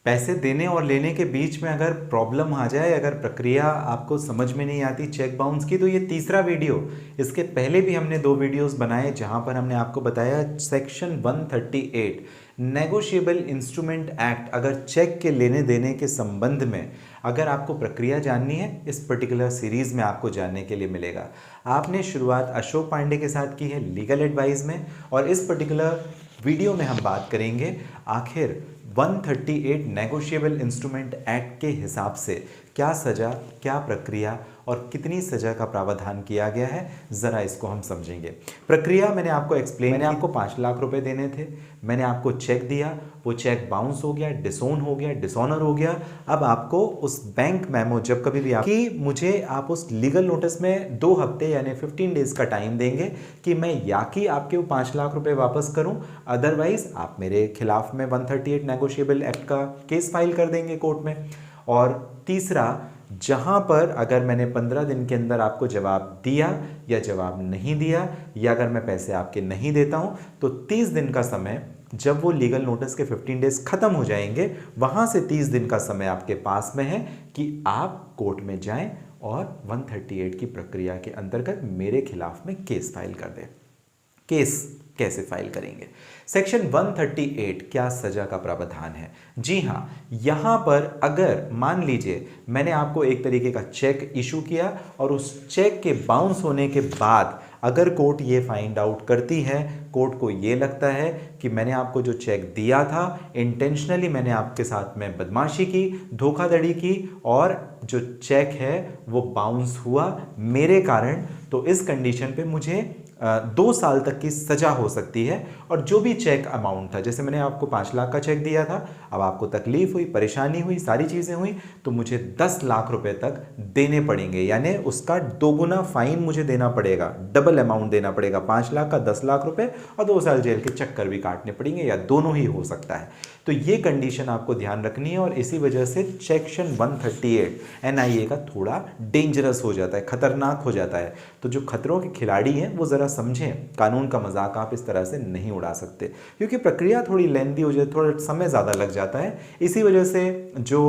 पैसे देने और लेने के बीच में अगर प्रॉब्लम आ जाए, अगर प्रक्रिया आपको समझ में नहीं आती चेक बाउंस की, तो ये तीसरा वीडियो। इसके पहले भी हमने 2 वीडियोस बनाए जहां पर हमने आपको बताया सेक्शन 138 नेगोशिएबल इंस्ट्रूमेंट एक्ट, अगर चेक के लेने देने के संबंध में अगर आपको प्रक्रिया जाननी है, इस पर्टिकुलर सीरीज में आपको जानने के लिए मिलेगा। आपने शुरुआत अशोक पांडे के साथ की है लीगल एडवाइस में, और इस पर्टिकुलर वीडियो में हम बात करेंगे आखिर 138 नेगोशिएबल इंस्ट्रूमेंट एक्ट के हिसाब से क्या सजा, क्या प्रक्रिया और कितनी सजा का प्रावधान किया गया है, ज़रा इसको हम समझेंगे। प्रक्रिया मैंने आपको एक्सप्लेन, मैंने आपको 5 लाख रुपए देने थे, मैंने आपको चेक दिया, वो चेक बाउंस हो गया, डिसोन हो गया, डिसऑनर हो गया। अब आपको उस बैंक मेमो जब कभी भी कि मुझे आप उस लीगल नोटिस में 2 हफ्ते यानी 15 डेज का टाइम देंगे कि मैं या कि आपके वो 5 लाख रुपए वापस करूं, अदरवाइज आप मेरे खिलाफ में 138 नेगोशिएबल एक्ट का केस फाइल कर देंगे कोर्ट में। और तीसरा, जहां पर अगर मैंने 15 दिन के अंदर आपको जवाब दिया या जवाब नहीं दिया, या अगर मैं पैसे आपके नहीं देता हूं, तो 30 दिन का समय, जब वो लीगल नोटिस के 15 डेज खत्म हो जाएंगे, वहां से 30 दिन का समय आपके पास में है कि आप कोर्ट में जाएं और 138 की प्रक्रिया के अंतर्गत मेरे खिलाफ में केस फाइल कर दें। केस कैसे फाइल करेंगे? सेक्शन 138 क्या सजा का प्रावधान है? जी हां, यहां पर अगर मान लीजिए मैंने आपको एक तरीके का चेक इशू किया और उस चेक के बाउंस होने के बाद अगर कोर्ट ये फाइंड आउट करती है, कोर्ट को ये लगता है कि मैंने आपको जो चेक दिया था इंटेंशनली मैंने आपके साथ में बदमाशी की, धोखाधड़ी की, और जो चेक है वो बाउंस हुआ मेरे कारण, तो इस कंडीशन पे मुझे 2 साल तक की सजा हो सकती है। और जो भी चेक अमाउंट था, जैसे मैंने आपको 5 लाख का चेक दिया था, अब आपको तकलीफ हुई, परेशानी हुई, सारी चीज़ें हुई, तो मुझे 10 लाख रुपए तक देने पड़ेंगे, यानी उसका 2 गुना फाइन मुझे देना पड़ेगा, डबल अमाउंट देना पड़ेगा। 5 लाख का 10 लाख रुपए और 2 साल जेल के चक्कर भी काटने पड़ेंगे, या दोनों ही हो सकता है। तो ये कंडीशन आपको ध्यान रखनी है, और इसी वजह से सेक्शन 138 एनआईए का थोड़ा डेंजरस हो जाता है, खतरनाक हो जाता है। तो जो खतरों के खिलाड़ी हैं वो ज़रा समझें, कानून का मजाक आप इस तरह से नहीं उड़ा सकते, क्योंकि प्रक्रिया थोड़ी लेंथी हो जाती है, थोड़ा समय ज़्यादा लग जाता है। इसी वजह से जो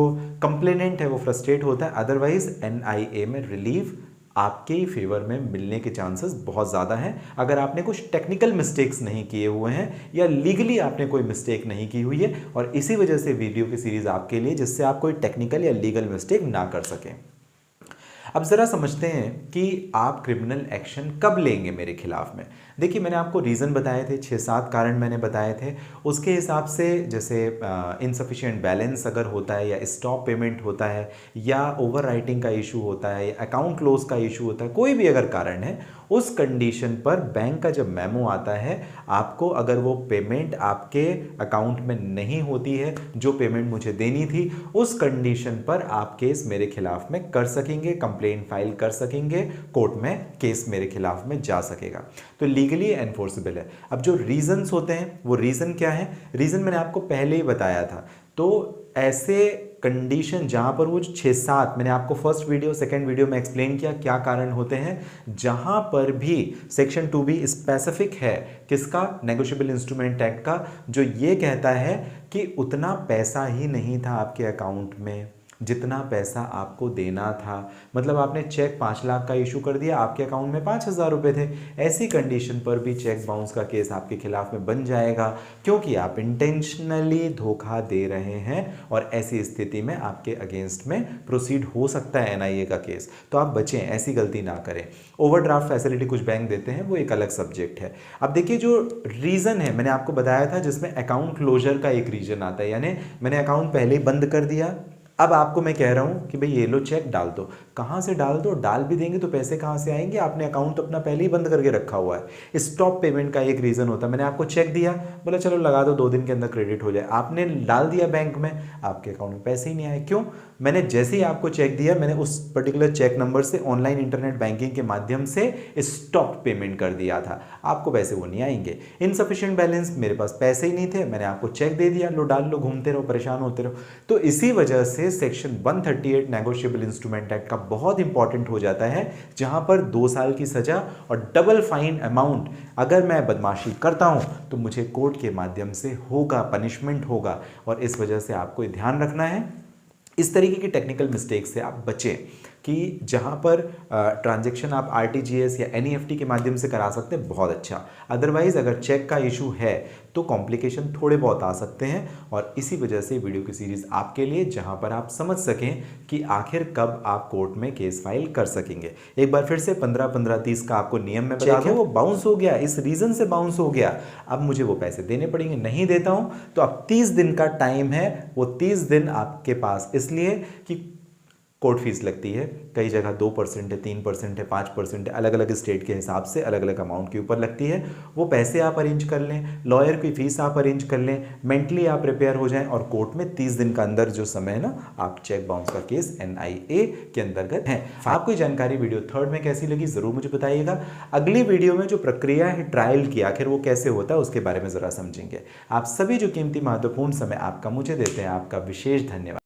कंप्लेनेंट है वो फ्रस्ट्रेट होता है, अदरवाइज एनआईए में रिलीफ आपके ही फेवर में मिलने के चांसेस बहुत ज़्यादा हैं, अगर आपने कुछ टेक्निकल मिस्टेक्स नहीं किए हुए हैं या लीगली आपने कोई मिस्टेक नहीं की हुई है। और इसी वजह से वीडियो की सीरीज़ आपके लिए, जिससे आप कोई टेक्निकल या लीगल मिस्टेक ना कर सकें। अब ज़रा समझते हैं कि आप क्रिमिनल एक्शन कब लेंगे मेरे खिलाफ में। देखिए, मैंने आपको रीज़न बताए थे, 6-7 कारण मैंने बताए थे। उसके हिसाब से जैसे इनसफिशिएंट बैलेंस अगर होता है, या स्टॉप पेमेंट होता है, या ओवर राइटिंग का इशू होता है, या अकाउंट क्लोज का इशू होता है, कोई भी अगर कारण है, उस कंडीशन पर बैंक का जब मेमो आता है आपको, अगर वो पेमेंट आपके अकाउंट में नहीं होती है जो पेमेंट मुझे देनी थी, उस कंडीशन पर आप केस मेरे खिलाफ में कर सकेंगे, कंप्लेंट फाइल कर सकेंगे, कोर्ट में केस मेरे खिलाफ में जा सकेगा, तो लीगली एनफोर्सेबल है। अब जो रीजंस होते हैं वो रीजन क्या है? रीजन मैंने आपको पहले ही बताया था। तो ऐसे कंडीशन जहां पर वो 6-7 मैंने आपको फर्स्ट वीडियो सेकंड वीडियो में एक्सप्लेन किया क्या कारण होते हैं, जहां पर भी सेक्शन 2B स्पेसिफिक है किसका, नेगोशिएबल इंस्ट्रूमेंट एक्ट का, जो ये कहता है कि उतना पैसा ही नहीं था आपके अकाउंट में जितना पैसा आपको देना था। मतलब आपने चेक 5 लाख का इशू कर दिया, आपके अकाउंट में 5,000 रुपये थे, ऐसी कंडीशन पर भी चेक बाउंस का केस आपके खिलाफ में बन जाएगा, क्योंकि आप इंटेंशनली धोखा दे रहे हैं, और ऐसी स्थिति में आपके अगेंस्ट में प्रोसीड हो सकता है एनआईए का केस। तो आप बचें, ऐसी गलती ना करें। ओवरड्राफ्ट फैसिलिटी कुछ बैंक देते हैं, वो एक अलग सब्जेक्ट है। अब देखिए, जो रीज़न है मैंने आपको बताया था, जिसमें अकाउंट क्लोजर का एक रीजन आता है, यानी मैंने अकाउंट पहले ही बंद कर दिया, अब आपको मैं कह रहा हूं कि भाई ये लो चेक डाल दो। कहां से डाल दो? डाल भी देंगे तो पैसे कहां से आएंगे? आपने अकाउंट अपना पहले ही बंद करके रखा हुआ है। स्टॉप पेमेंट का एक रीजन होता है, मैंने आपको चेक दिया, बोला चलो लगा दो, 2 दिन के अंदर क्रेडिट हो जाए, आपने डाल दिया बैंक में, आपके अकाउंट में पैसे ही नहीं आए। क्यों? मैंने जैसे ही आपको चेक दिया, मैंने उस पर्टिकुलर चेक नंबर से ऑनलाइन इंटरनेट बैंकिंग के माध्यम से स्टॉप पेमेंट कर दिया था, आपको पैसे वो नहीं आएंगे। इनसफिशिएंट बैलेंस, मेरे पास पैसे ही नहीं थे, मैंने आपको चेक दे दिया, लो डाल लो, घूमते रहो, परेशान होते रहो। तो इसी वजह से सेक्शन 138 नेगोशिएबल इंस्ट्रूमेंट एक्ट का बहुत इंपॉर्टेंट हो जाता है, जहां पर 2 साल की सजा और डबल फाइन अमाउंट अगर मैं बदमाशी करता हूं तो मुझे कोर्ट के माध्यम से होगा, पनिशमेंट होगा। और इस वजह से आपको ध्यान रखना है इस तरीके की टेक्निकल मिस्टेक से आप बचें कि जहां पर ट्रांजैक्शन आप आरटीजीएस या एनईएफटी के माध्यम से करा सकते हैं, बहुत अच्छा। अदरवाइज अगर चेक का इशू है तो कॉम्प्लिकेशन थोड़े बहुत आ सकते हैं। और इसी वजह से वीडियो की सीरीज आपके लिए, जहां पर आप समझ सकें कि आखिर कब आप कोर्ट में केस फाइल कर सकेंगे। एक बार फिर से 15-15-30 का आपको नियम में बता दूं, वो बाउंस हो गया, इस रीजन से बाउंस हो गया, अब मुझे वो पैसे देने पड़ेंगे, नहीं देता हूं तो अब 30 दिन का टाइम है। वो 30 दिन आपके पास इसलिए कि कोर्ट फीस लगती है, कई जगह 2% है, 3% है, 5% है, अलग अलग स्टेट के हिसाब से अलग अलग अमाउंट के ऊपर लगती है। वो पैसे आप अरेंज कर लें, लॉयर की फीस आप अरेंज कर लें, मेंटली आप प्रिपेयर हो जाएं और कोर्ट में 30 दिन का अंदर जो समय है ना, आप चेक बाउंस का केस एनआईए के अंतर्गत है। आपको जानकारी वीडियो 3rd में कैसी लगी जरूर मुझे बताइएगा। अगली वीडियो में जो प्रक्रिया है ट्रायल की, आखिर वो कैसे होता है उसके बारे में जरा समझेंगे। आप सभी जो कीमती महत्वपूर्ण समय आपका मुझे देते हैं, आपका विशेष धन्यवाद।